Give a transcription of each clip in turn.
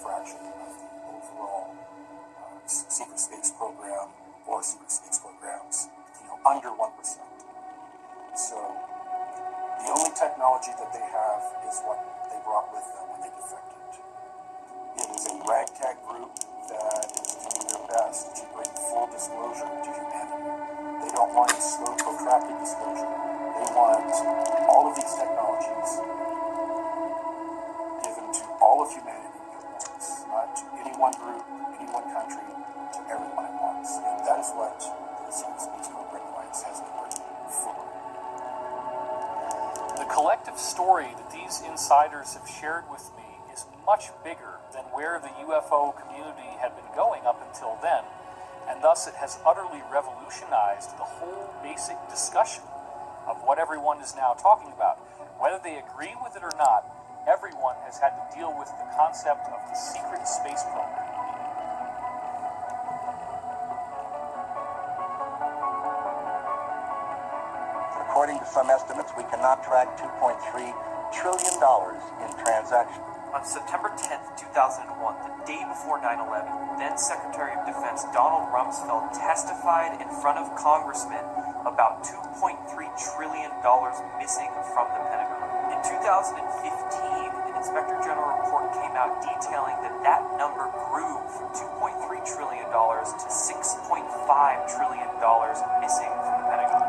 fraction of the overall secret space program or secret space programs, under 1%. So the only technology that they have is what they brought with them when they defected. It is a ragtag group that is doing their best to bring full disclosure to humanity. They don't want slow, protracted disclosure. They want all of these technologies given to all of humanity at once, not to any one group, any one country, to everyone at once. And that is what the Secret Space Program Alliance has been working for. The collective story that these insiders have shared with me is much bigger than where the UFO community had been going up until then, and thus it has utterly revolutionized the whole basic discussion of what everyone is now talking about. Whether they agree with it or not, everyone has had to deal with the concept of the secret space program. According to some estimates, we cannot track $2.3 trillion in transactions. On September 10th, 2001, the day before 9/11, then Secretary of Defense Donald Rumsfeld testified in front of congressmen about $2.3 trillion missing from the Pentagon. In 2015, an Inspector General report came out detailing that number grew from $2.3 trillion to $6.5 trillion missing from the Pentagon.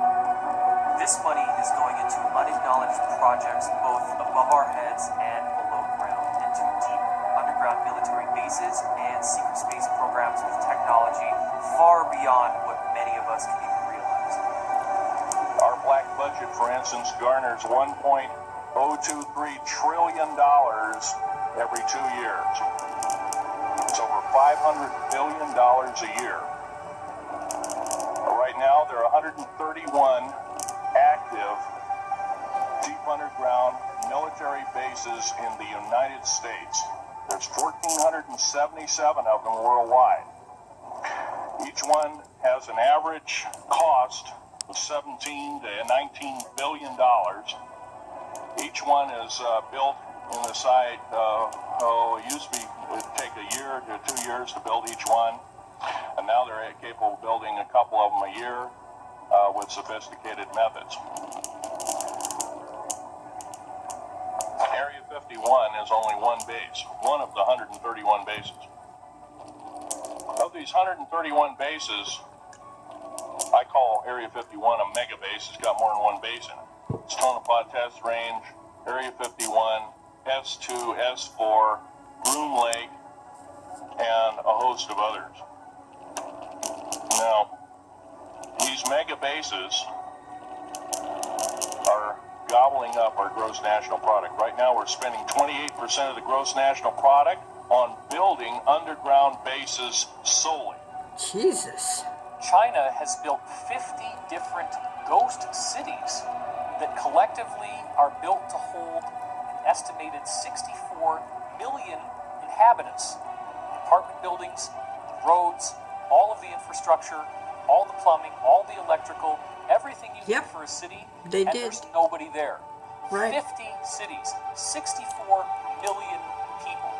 This money is going into unacknowledged projects both above our heads and below ground, into deep underground military bases and secret space programs with technology far beyond what many of us can even realize. Our black budget, for instance, garners $1.023 trillion every 2 years. It's over $500 billion a year. Right now, there are 131 active deep underground military bases in the United States. There's 1,477 of them worldwide. Each one has an average cost of $17 to $19 billion. Each one is built in the site. It used to be, it would take a year to 2 years to build each one, and now they're capable of building a couple of them a year with sophisticated methods. Area 51 is only one base, one of the 131 bases. Of these 131 bases, I call Area 51 a mega base. It's got more than one base in it. It's Tonopah Test Range, Area 51, S2, S4, Groom Lake, and a host of others. Now, these mega bases are gobbling up our gross national product. Right now, we're spending 28% of the gross national product on building underground bases solely. Jesus. China has built 50 different ghost cities that collectively are built to hold an estimated 64 million inhabitants. Apartment buildings, roads, all of the infrastructure, all the plumbing, all the electrical, everything you need for a city, they and did. There's nobody there. Right. 50 cities, 64 million people.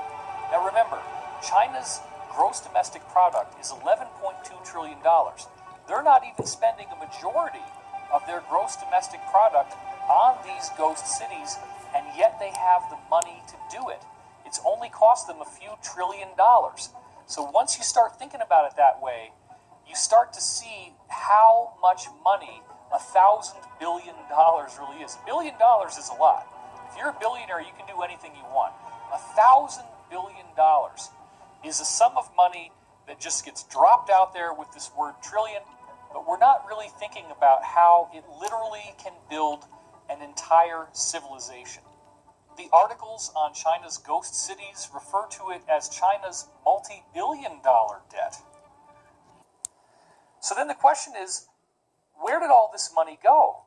Now remember, China's gross domestic product is $11.2 trillion. They're not even spending a majority of their gross domestic product on these ghost cities, and yet they have the money to do it. It's only cost them a few $1 trillion. So once you start thinking about it that way, you start to see how much money $1,000 billion really is. $1 billion is a lot. If you're a billionaire, you can do anything you want. $1,000 billion is a sum of money that just gets dropped out there with this word trillion, but we're not really thinking about how it literally can build an entire civilization. The articles on China's ghost cities refer to it as China's multi-billion-dollar debt. So then the question is, where did all this money go?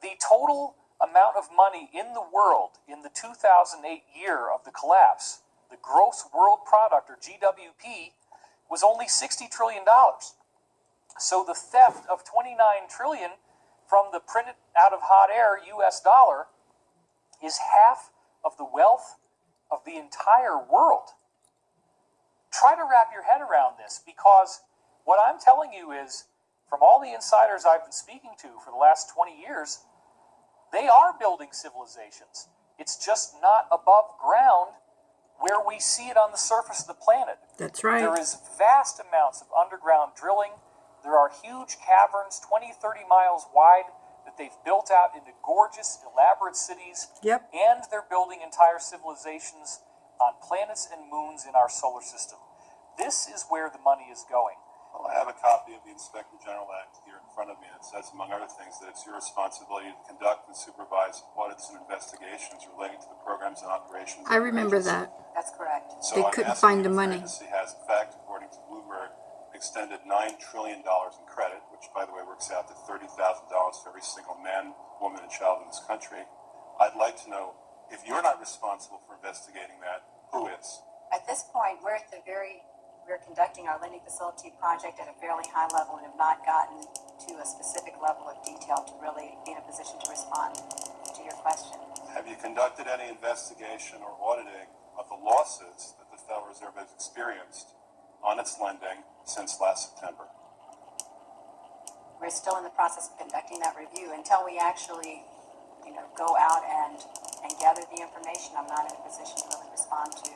The total amount of money in the world in the 2008 year of the collapse, the gross world product, or GWP, was only $60 trillion. So the theft of $29 trillion from the printed out of hot air US dollar is half of the wealth of the entire world. try to wrap your head around this, because what I'm telling you is, from all the insiders I've been speaking to for the last 20 years, they are building civilizations. It's just not above ground where we see it on the surface of the planet. That's right. There is vast amounts of underground drilling. There are huge caverns, 20, 30 miles wide, that they've built out into gorgeous, elaborate cities. Yep. And they're building entire civilizations on planets and moons in our solar system. This is where the money is going. Well, I have a copy of the Inspector General Act here in front of me. It says, among other things, that it's your responsibility to conduct and supervise audits and investigations relating to the programs and operations. I remember that. That's correct. So They I'm couldn't asking find you the if money. your agency has, in fact, according to Bloomberg, extended $9 trillion in credit, which, by the way, works out to $30,000 for every single man, woman, and child in this country. I'd like to know, if you're not responsible for investigating that, who is? At this point, we're conducting our lending facility project at a fairly high level and have not gotten to a specific level of detail to really be in a position to respond to your question. Have you conducted any investigation or auditing of the losses that the Federal Reserve has experienced on its lending since last September? We're still in the process of conducting that review. Until we actually, go out and gather the information, I'm not in a position to really respond to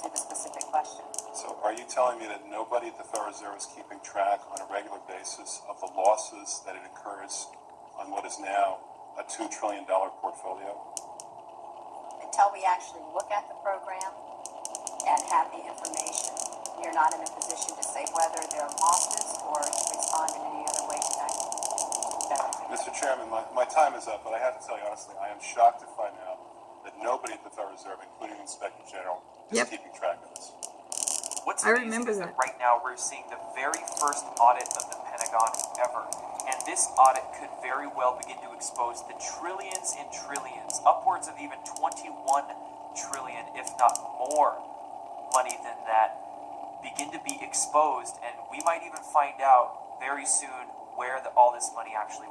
the specific question. So are you telling me that nobody at the Federal Reserve is keeping track on a regular basis of the losses that it incurs on what is now a $2 trillion portfolio? Until we actually look at the program and have the information, you're not in a position to say whether there are losses or to respond in any other way to that. Mr. Chairman, my time is up, but I have to tell you honestly, I am shocked to find out that nobody at the Federal Reserve, including the Inspector General, is keeping track of this. What's I amazing remember is that. that right now we're seeing the very first audit of the Pentagon ever. And this audit could very well begin to expose the trillions and trillions, upwards of even 21 trillion, if not more, money than that, begin to be exposed. And we might even find out very soon where all this money actually